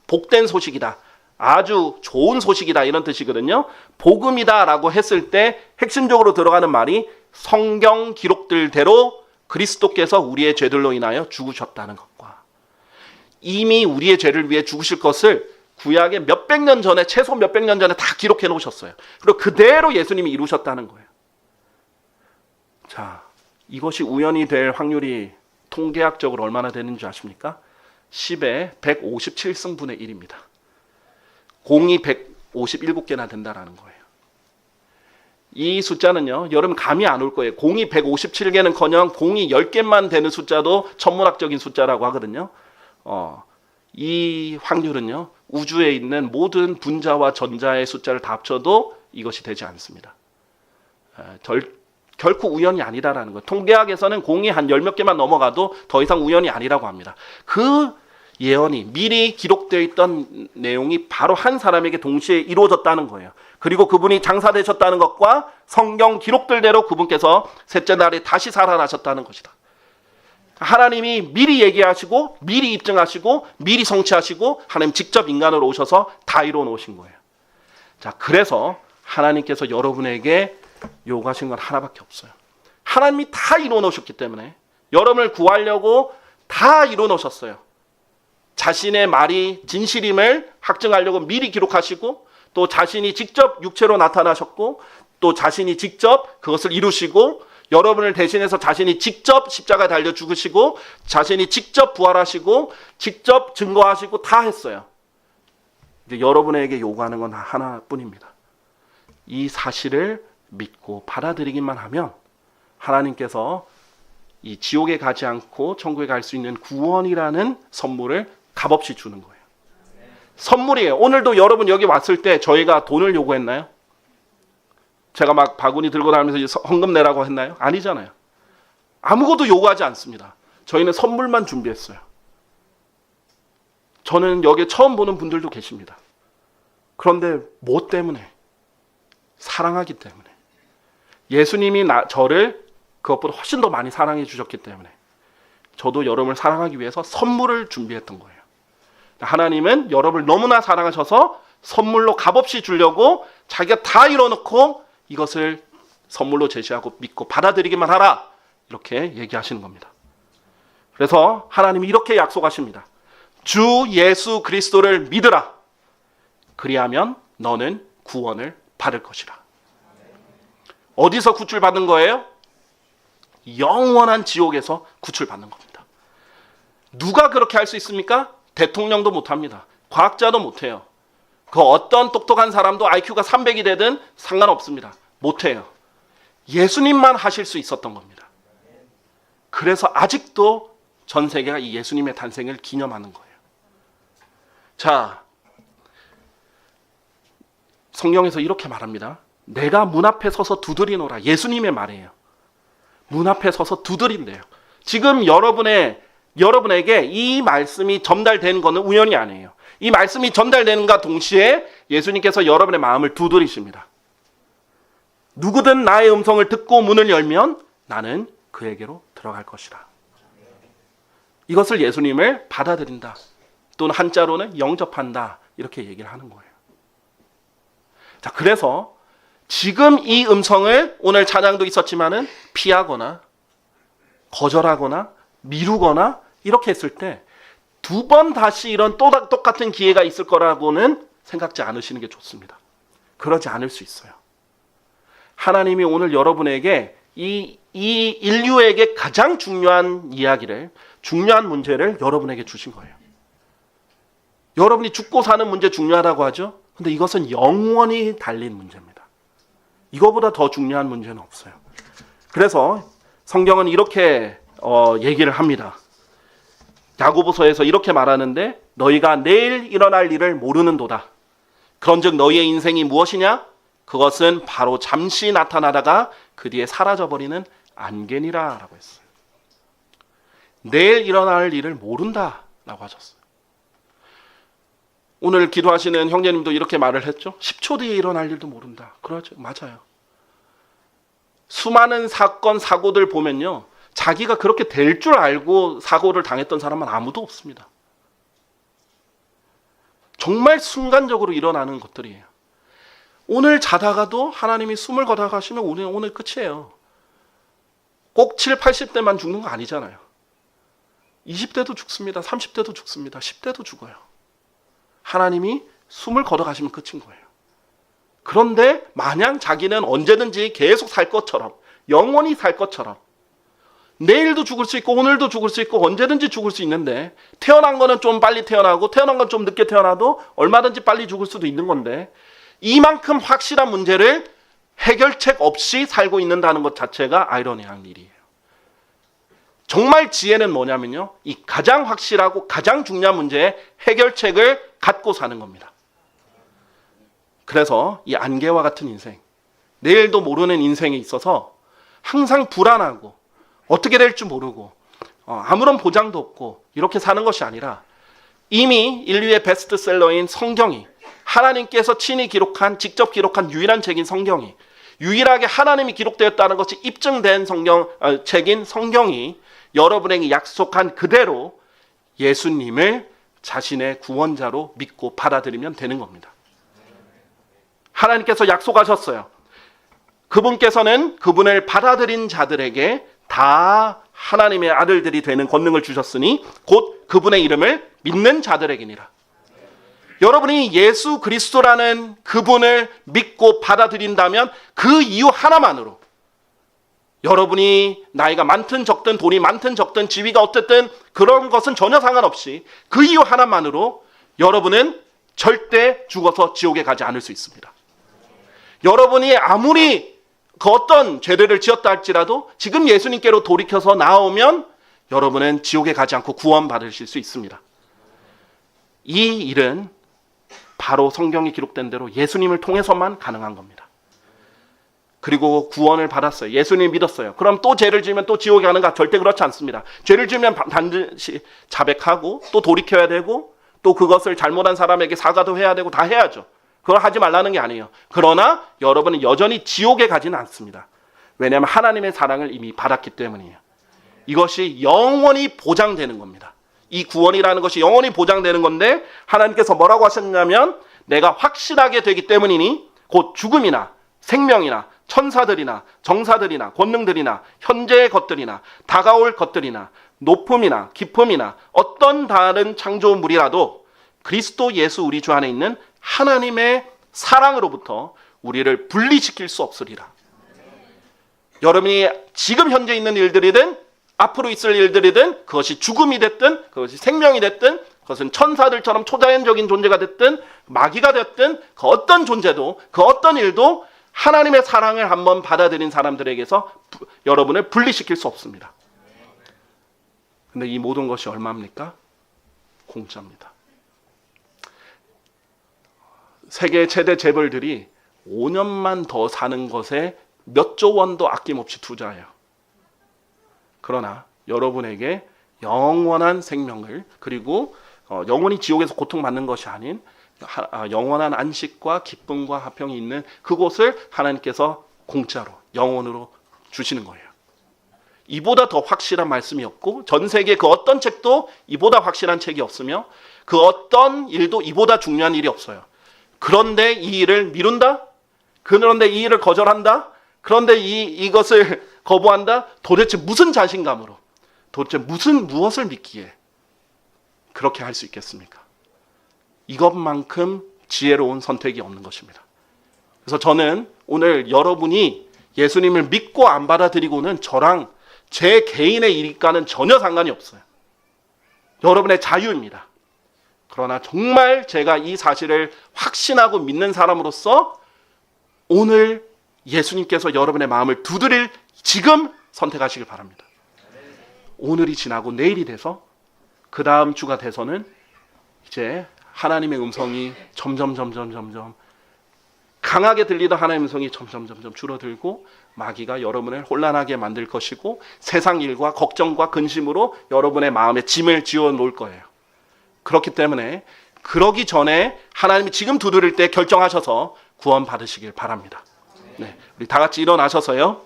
복된 소식이다, 아주 좋은 소식이다, 이런 뜻이거든요. 복음이다 라고 했을 때 핵심적으로 들어가는 말이 성경 기록들대로 그리스도께서 우리의 죄들로 인하여 죽으셨다는 것과, 이미 우리의 죄를 위해 죽으실 것을 구약에 몇백 년 전에, 최소 몇백 년 전에 다 기록해 놓으셨어요. 그리고 그대로 예수님이 이루셨다는 거예요. 자, 이것이 우연이 될 확률이 통계학적으로 얼마나 되는지 아십니까? 10의 157승분의 1입니다. 공이 157개나 된다라는 거예요. 이 숫자는요, 여러분 감이 안 올 거예요. 공이 157개는커녕 공이 10개만 되는 숫자도 천문학적인 숫자라고 하거든요. 이 확률은요, 우주에 있는 모든 분자와 전자의 숫자를 다 합쳐도 이것이 되지 않습니다. 결코 우연이 아니다라는 거예요. 통계학에서는 공이 한 10몇 개만 넘어가도 더 이상 우연이 아니라고 합니다. 그 예언이 미리 기록되어 있던 내용이 바로 한 사람에게 동시에 이루어졌다는 거예요. 그리고 그분이 장사되셨다는 것과 성경 기록들대로 그분께서 셋째 날에 다시 살아나셨다는 것이다. 하나님이 미리 얘기하시고 미리 입증하시고 미리 성취하시고 하나님 직접 인간으로 오셔서 다 이루어 놓으신 거예요. 자, 그래서 하나님께서 여러분에게 요구하신 건 하나밖에 없어요. 하나님이 다 이루어 놓으셨기 때문에 여러분을 구하려고 다 이루어 놓으셨어요. 자신의 말이 진실임을 확증하려고 미리 기록하시고, 또 자신이 직접 육체로 나타나셨고, 또 자신이 직접 그것을 이루시고, 여러분을 대신해서 자신이 직접 십자가에 달려 죽으시고, 자신이 직접 부활하시고, 직접 증거하시고 다 했어요. 이제 여러분에게 요구하는 건 하나뿐입니다. 이 사실을 믿고 받아들이기만 하면 하나님께서 이 지옥에 가지 않고 천국에 갈 수 있는 구원이라는 선물을 값없이 주는 거예요. 선물이에요. 오늘도 여러분 여기 왔을 때 저희가 돈을 요구했나요? 제가 막 바구니 들고 다니면서 헌금 내라고 했나요? 아니잖아요. 아무것도 요구하지 않습니다. 저희는 선물만 준비했어요. 저는 여기 처음 보는 분들도 계십니다. 그런데 뭐 때문에? 사랑하기 때문에. 예수님이 저를 그것보다 훨씬 더 많이 사랑해 주셨기 때문에 저도 여러분을 사랑하기 위해서 선물을 준비했던 거예요. 하나님은 여러분을 너무나 사랑하셔서 선물로 값없이 주려고 자기가 다 이뤄놓고 이것을 선물로 제시하고 믿고 받아들이기만 하라, 이렇게 얘기하시는 겁니다. 그래서 하나님이 이렇게 약속하십니다. 주 예수 그리스도를 믿으라. 그리하면 너는 구원을 받을 것이라. 어디서 구출받는 거예요? 영원한 지옥에서 구출받는 겁니다. 누가 그렇게 할 수 있습니까? 대통령도 못합니다. 과학자도 못해요. 그 어떤 똑똑한 사람도 IQ가 300이 되든 상관없습니다. 못해요. 예수님만 하실 수 있었던 겁니다. 그래서 아직도 전 세계가 이 예수님의 탄생을 기념하는 거예요. 자, 성경에서 이렇게 말합니다. 내가 문 앞에 서서 두드리노라. 예수님의 말이에요. 문 앞에 서서 두드린대요. 지금 여러분에게 이 말씀이 전달되는 것은 우연이 아니에요. 이 말씀이 전달되는가 동시에 예수님께서 여러분의 마음을 두드리십니다. 누구든 나의 음성을 듣고 문을 열면 나는 그에게로 들어갈 것이라. 이것을 예수님을 받아들인다, 또는 한자로는 영접한다, 이렇게 얘기를 하는 거예요. 자, 그래서 지금 이 음성을 오늘 찬양도 있었지만은 피하거나 거절하거나 미루거나 이렇게 했을 때 두 번 다시 이런 똑같은 기회가 있을 거라고는 생각지 않으시는 게 좋습니다. 그러지 않을 수 있어요. 하나님이 오늘 여러분에게 이 인류에게 가장 중요한 이야기를, 중요한 문제를 여러분에게 주신 거예요. 여러분이 죽고 사는 문제 중요하다고 하죠? 근데 이것은 영원히 달린 문제입니다. 이거보다 더 중요한 문제는 없어요. 그래서 성경은 이렇게 얘기를 합니다. 야고보서에서 이렇게 말하는데, 너희가 내일 일어날 일을 모르는도다. 그런즉 너희의 인생이 무엇이냐? 그것은 바로 잠시 나타나다가 그 뒤에 사라져버리는 안개니라 라고 했어요. 내일 일어날 일을 모른다라고 하셨어요. 오늘 기도하시는 형제님도 이렇게 말을 했죠. 10초 뒤에 일어날 일도 모른다. 그렇죠. 맞아요. 수많은 사건, 사고들 보면요, 자기가 그렇게 될 줄 알고 사고를 당했던 사람은 아무도 없습니다. 정말 순간적으로 일어나는 것들이에요. 오늘 자다가도 하나님이 숨을 거다가 하시면 오늘 끝이에요. 꼭 7, 80대만 죽는 거 아니잖아요. 20대도 죽습니다. 30대도 죽습니다. 10대도 죽어요. 하나님이 숨을 거둬가시면 끝인 거예요. 그런데 마냥 자기는 언제든지 계속 살 것처럼, 영원히 살 것처럼, 내일도 죽을 수 있고 오늘도 죽을 수 있고 언제든지 죽을 수 있는데, 태어난 거는 좀 빨리 태어나고 태어난 건 좀 늦게 태어나도 얼마든지 빨리 죽을 수도 있는 건데, 이만큼 확실한 문제를 해결책 없이 살고 있는다는 것 자체가 아이러니한 일이에요. 정말 지혜는 뭐냐면요, 이 가장 확실하고 가장 중요한 문제의 해결책을 갖고 사는 겁니다. 그래서 이 안개와 같은 인생, 내일도 모르는 인생에 있어서 항상 불안하고 어떻게 될 줄 모르고 아무런 보장도 없고 이렇게 사는 것이 아니라, 이미 인류의 베스트셀러인 성경이, 하나님께서 친히 기록한, 직접 기록한 유일한 책인 성경이, 유일하게 하나님이 기록되었다는 것이 입증된 책인 성경이 여러분에게 약속한 그대로 예수님을 자신의 구원자로 믿고 받아들이면 되는 겁니다. 하나님께서 약속하셨어요. 그분께서는 그분을 받아들인 자들에게 다 하나님의 아들들이 되는 권능을 주셨으니 곧 그분의 이름을 믿는 자들에게니라. 여러분이 예수 그리스도라는 그분을 믿고 받아들인다면 그 이유 하나만으로, 여러분이 나이가 많든 적든, 돈이 많든 적든, 지위가 어쨌든 그런 것은 전혀 상관없이 그 이유 하나만으로 여러분은 절대 죽어서 지옥에 가지 않을 수 있습니다. 여러분이 아무리 그 어떤 죄를 지었다 할지라도 지금 예수님께로 돌이켜서 나오면 여러분은 지옥에 가지 않고 구원받으실 수 있습니다. 이 일은 바로 성경에 기록된 대로 예수님을 통해서만 가능한 겁니다. 그리고 구원을 받았어요. 예수님 믿었어요. 그럼 또 죄를 지으면 또 지옥에 가는가? 절대 그렇지 않습니다. 죄를 지으면 반드시 자백하고 또 돌이켜야 되고 또 그것을 잘못한 사람에게 사과도 해야 되고 다 해야죠. 그걸 하지 말라는 게 아니에요. 그러나 여러분은 여전히 지옥에 가지는 않습니다. 왜냐하면 하나님의 사랑을 이미 받았기 때문이에요. 이것이 영원히 보장되는 겁니다. 이 구원이라는 것이 영원히 보장되는 건데, 하나님께서 뭐라고 하셨냐면, 내가 확실하게 되기 때문이니 곧 죽음이나 생명이나 천사들이나 정사들이나 권능들이나 현재의 것들이나 다가올 것들이나 높음이나 깊음이나 어떤 다른 창조물이라도 그리스도 예수 우리 주 안에 있는 하나님의 사랑으로부터 우리를 분리시킬 수 없으리라. 여러분이 지금 현재 있는 일들이든 앞으로 있을 일들이든, 그것이 죽음이 됐든 그것이 생명이 됐든, 그것은 천사들처럼 초자연적인 존재가 됐든 마귀가 됐든, 그 어떤 존재도 그 어떤 일도 하나님의 사랑을 한번 받아들인 사람들에게서 여러분을 분리시킬 수 없습니다. 근데 이 모든 것이 얼마입니까? 공짜입니다. 세계 최대 재벌들이 5년만 더 사는 것에 몇 조 원도 아낌없이 투자해요. 그러나 여러분에게 영원한 생명을, 그리고 영원히 지옥에서 고통받는 것이 아닌 영원한 안식과 기쁨과 화평이 있는 그곳을 하나님께서 공짜로 영원으로 주시는 거예요. 이보다 더 확실한 말씀이 없고, 전 세계 그 어떤 책도 이보다 확실한 책이 없으며, 그 어떤 일도 이보다 중요한 일이 없어요. 그런데 이 일을 미룬다? 그런데 이 일을 거절한다? 그런데 이것을 거부한다? 도대체 무슨 자신감으로, 도대체 무엇을 믿기에 그렇게 할 수 있겠습니까? 이것만큼 지혜로운 선택이 없는 것입니다. 그래서 저는 오늘 여러분이 예수님을 믿고 안 받아들이고는 저랑 제 개인의 일과는 전혀 상관이 없어요. 여러분의 자유입니다. 그러나 정말 제가 이 사실을 확신하고 믿는 사람으로서 오늘 예수님께서 여러분의 마음을 두드릴 지금 선택하시길 바랍니다. 오늘이 지나고 내일이 돼서 그 다음 주가 돼서는 이제 하나님의 음성이 점점 강하게 들리던 하나님의 음성이 점점 줄어들고, 마귀가 여러분을 혼란하게 만들 것이고, 세상 일과 걱정과 근심으로 여러분의 마음에 짐을 지어 놓을 거예요. 그렇기 때문에 그러기 전에 하나님이 지금 두드릴 때 결정하셔서 구원 받으시길 바랍니다. 네, 우리 다 같이 일어나셔서요.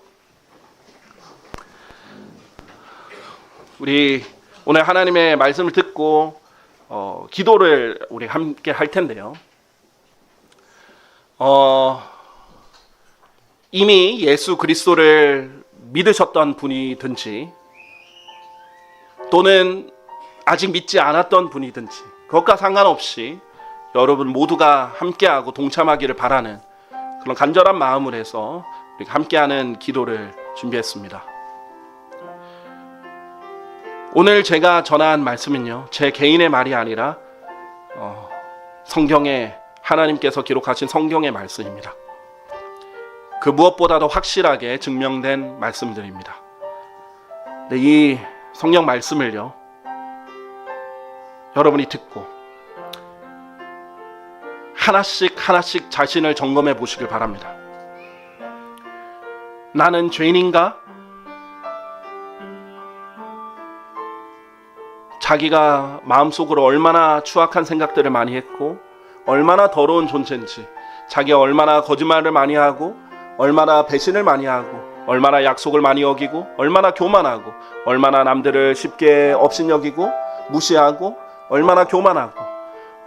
우리 오늘 하나님의 말씀을 듣고 기도를 우리 함께 할 텐데요. 이미 예수 그리스도를 믿으셨던 분이든지, 또는 아직 믿지 않았던 분이든지, 그것과 상관없이 여러분 모두가 함께하고 동참하기를 바라는 그런 간절한 마음을 해서 우리가 함께하는 기도를 준비했습니다. 오늘 제가 전한 말씀은요, 제 개인의 말이 아니라 성경에, 하나님께서 기록하신 성경의 말씀입니다. 그 무엇보다도 확실하게 증명된 말씀들입니다. 이 성경 말씀을요, 여러분이 듣고 하나씩 하나씩 자신을 점검해 보시길 바랍니다. 나는 죄인인가? 자기가 마음속으로 얼마나 추악한 생각들을 많이 했고, 얼마나 더러운 존재인지, 자기가 얼마나 거짓말을 많이 하고, 얼마나 배신을 많이 하고, 얼마나 약속을 많이 어기고, 얼마나 교만하고, 얼마나 남들을 쉽게 업신여기고 무시하고, 얼마나 교만하고,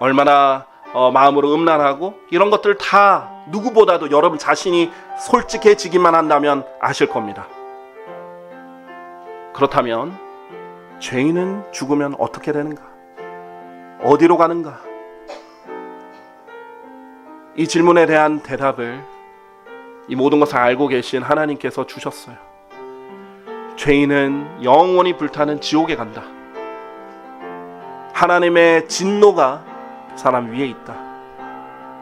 얼마나 마음으로 음란하고, 이런 것들 다 누구보다도 여러분 자신이 솔직해지기만 한다면 아실 겁니다. 그렇다면 죄인은 죽으면 어떻게 되는가? 어디로 가는가? 이 질문에 대한 대답을 이 모든 것을 알고 계신 하나님께서 주셨어요. 죄인은 영원히 불타는 지옥에 간다. 하나님의 진노가 사람 위에 있다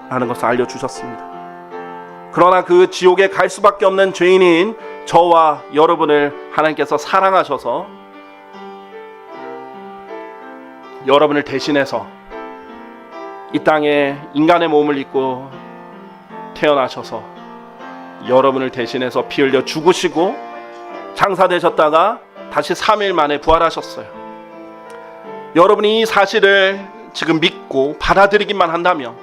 라는 것을 알려주셨습니다. 그러나 그 지옥에 갈 수밖에 없는 죄인인 저와 여러분을 하나님께서 사랑하셔서 여러분을 대신해서 이 땅에 인간의 몸을 입고 태어나셔서 여러분을 대신해서 피 흘려 죽으시고 장사되셨다가 다시 3일 만에 부활하셨어요. 여러분이 이 사실을 지금 믿고 받아들이기만 한다면,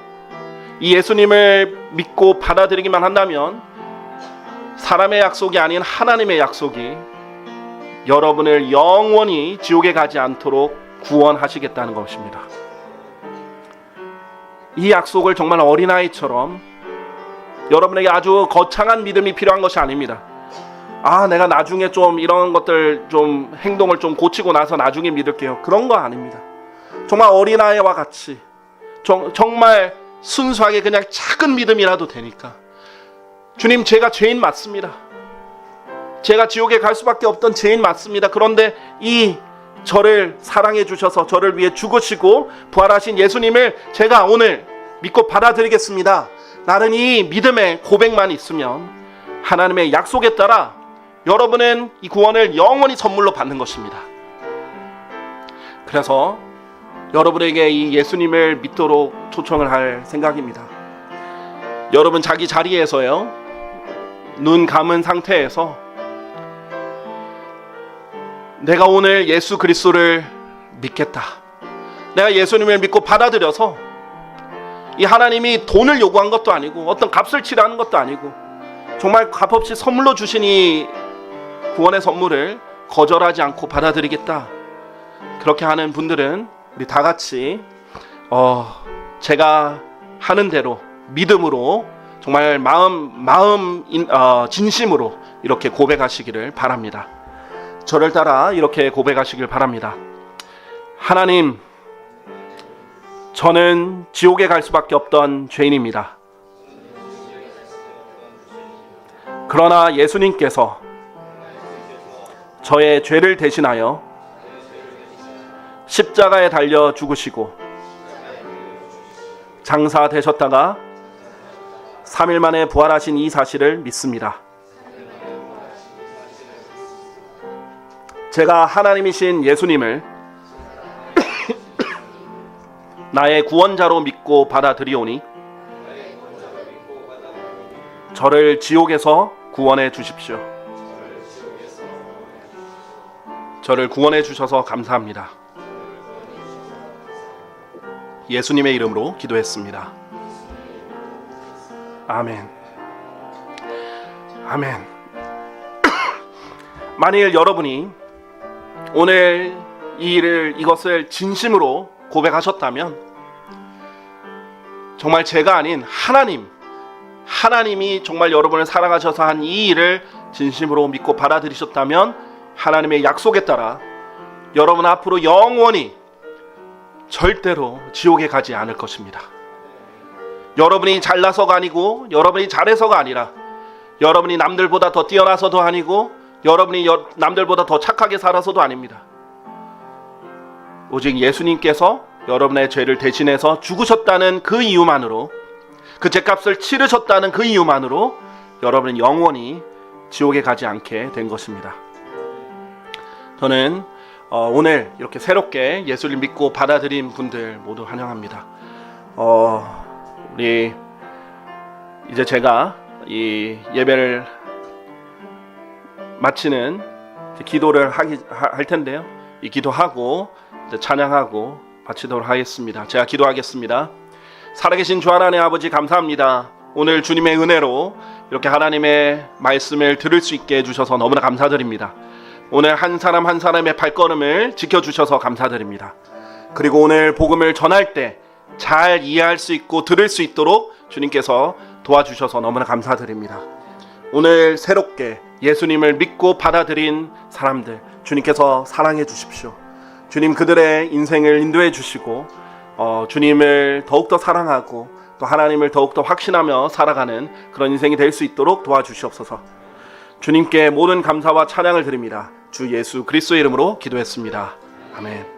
이 예수님을 믿고 받아들이기만 한다면 사람의 약속이 아닌 하나님의 약속이 여러분을 영원히 지옥에 가지 않도록 구원하시겠다는 것입니다. 이 약속을 정말 어린아이처럼 여러분에게 아주 거창한 믿음이 필요한 것이 아닙니다. 내가 나중에 좀 이런 것들 좀 행동을 좀 고치고 나서 나중에 믿을게요. 그런 거 아닙니다. 정말 어린아이와 같이 정말 순수하게 그냥 작은 믿음이라도 되니까, 주님, 제가 죄인 맞습니다. 제가 지옥에 갈 수밖에 없던 죄인 맞습니다. 그런데 이 저를 사랑해 주셔서 저를 위해 죽으시고 부활하신 예수님을 제가 오늘 믿고 받아들이겠습니다. 나는 이 믿음의 고백만 있으면 하나님의 약속에 따라 여러분은 이 구원을 영원히 선물로 받는 것입니다. 그래서 여러분에게 이 예수님을 믿도록 초청을 할 생각입니다. 여러분 자기 자리에서요, 눈 감은 상태에서 내가 오늘 예수 그리스도를 믿겠다, 내가 예수님을 믿고 받아들여서 이 하나님이 돈을 요구한 것도 아니고 어떤 값을 치라는 것도 아니고 정말 값없이 선물로 주신 이 구원의 선물을 거절하지 않고 받아들이겠다, 그렇게 하는 분들은 우리 다 같이 제가 하는 대로 믿음으로 정말 진심으로 이렇게 고백하시기를 바랍니다. 저를 따라 이렇게 고백하시길 바랍니다. 하나님, 저는 지옥에 갈 수밖에 없던 죄인입니다. 그러나 예수님께서 저의 죄를 대신하여 십자가에 달려 죽으시고 장사되셨다가 3일 만에 부활하신 이 사실을 믿습니다. 제가 하나님이신 예수님을 나의 구원자로 믿고 받아들이오니 저를 지옥에서 구원해 주십시오. 저를 구원해 주셔서 감사합니다. 예수님의 이름으로 기도했습니다. 아멘. 아멘. 만일 여러분이 오늘 이것을 진심으로 고백하셨다면 정말 제가 아닌 하나님이 정말 여러분을 사랑하셔서 한 이 일을 진심으로 믿고 받아들이셨다면 하나님의 약속에 따라 여러분 앞으로 영원히 절대로 지옥에 가지 않을 것입니다. 여러분이 잘나서가 아니고, 여러분이 잘해서가 아니라, 여러분이 남들보다 더 뛰어나서도 아니고, 여러분이 남들보다 더 착하게 살아서도 아닙니다. 오직 예수님께서 여러분의 죄를 대신해서 죽으셨다는 그 이유만으로, 그 죄값을 치르셨다는 그 이유만으로 여러분은 영원히 지옥에 가지 않게 된 것입니다. 저는 오늘 이렇게 새롭게 예수를 믿고 받아들인 분들 모두 환영합니다. 우리 이제 제가 이 예배를 마치는 기도를 할 텐데요. 이 기도하고 이제 찬양하고 마치도록 하겠습니다. 제가 기도하겠습니다. 살아계신 주 하나님의 아버지, 감사합니다. 오늘 주님의 은혜로 이렇게 하나님의 말씀을 들을 수 있게 해주셔서 너무나 감사드립니다. 오늘 한 사람 한 사람의 발걸음을 지켜주셔서 감사드립니다. 그리고 오늘 복음을 전할 때 잘 이해할 수 있고 들을 수 있도록 주님께서 도와주셔서 너무나 감사드립니다. 오늘 새롭게 예수님을 믿고 받아들인 사람들 주님께서 사랑해 주십시오. 주님, 그들의 인생을 인도해 주시고 주님을 더욱더 사랑하고 또 하나님을 더욱더 확신하며 살아가는 그런 인생이 될 수 있도록 도와주시옵소서. 주님께 모든 감사와 찬양을 드립니다. 주 예수 그리스도의 이름으로 기도했습니다. 아멘.